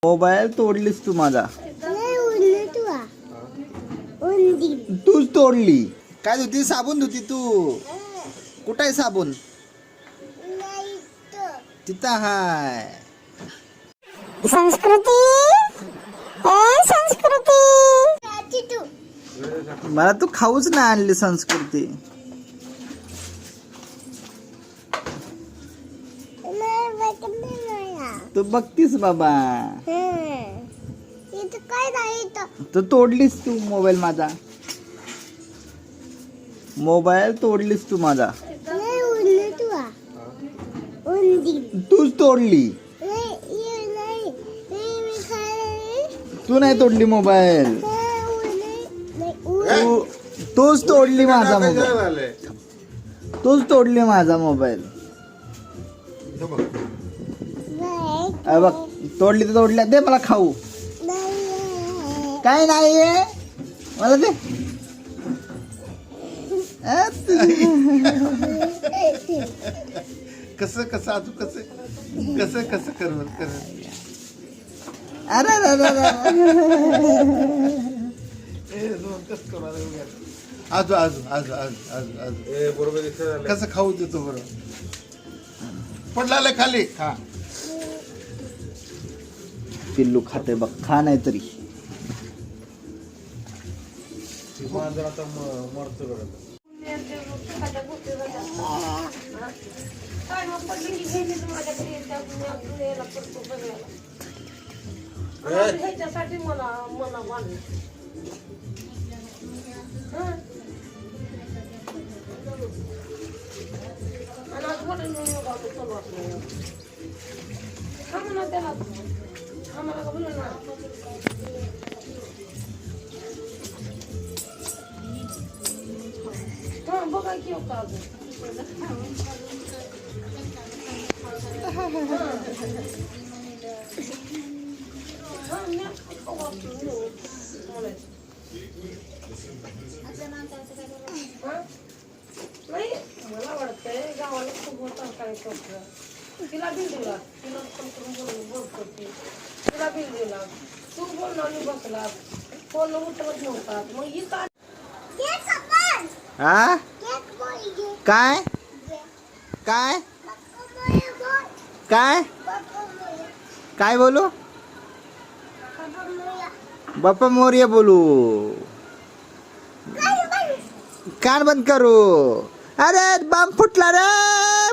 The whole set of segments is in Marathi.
मोबाईल तोडलीस तू माझा. तूच तोडली. काय धुती? साबून धुती तू. कुठं आहे साबून? तिथं हाय. संस्कृती संस्कृती मला तू खाऊच नाही आणली संस्कृती. तू बघतीस बाबा. तू तोडलीस तू मोबाईल माझा. मोबाईल तोडलीस तू माझा. तूच तोडली. तू नाही तोडली मोबाईल. तूच तोडली माझा मोबाईल. तूच तोडली माझा मोबाईल. बघ तोडली तर तोडल्या. दे मला खाऊ. काय नाहीये मला दे. कसं कसं अजून कसं कसं कसं कर. अरे आजू आजू आजू आजू आजू आजू बरोबर कसं खाऊ देतो बरोबर. पडला खाली खा. पिल्लू खाते बघ. खा नाही तरी. आता मरतो बघा. ह्याच्यासाठी मला मला मानलं. आणि आज मोठं चालू असलं हा म्हणा त्याला आम्हाला का बोलू ना. हा बघा की होता अजून. नाही मला वाटतंय गावाला खूप होता काय करतं. तिला बिल दिला. तिला बोल करते. तिला बिल दिला. तू बोलला आणि बसला. फोन उठवत नव्हतात. मग इथं हा काय काय काय काय बोलू? बाप्पा मोरया बोलू. कान बंद करू. अरे बम फुटला रे.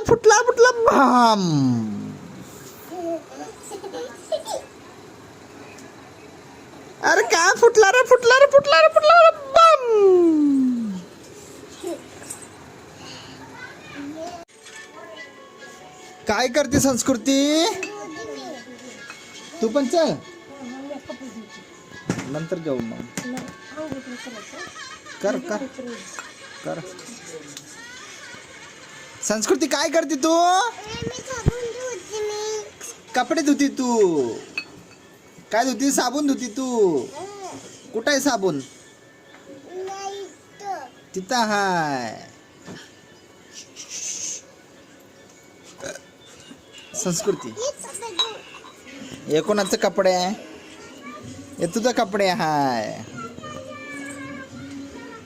फुटला फुटला बम. अरे काय फुटला रे. फुटला रे. फुटला रे. फुटला रे बम. काय करते संस्कृती? तू पण चल. नंतर जाऊ मग. कर कर कर. संस्कृती काय करते तू? कपडे धुती तू. काय धुती? साबून धुती तू. कुठं आहे साबून? तिथं हाय. संस्कृती हे कोणाचं कपडे आहे? हे तुझं कपडे हाय.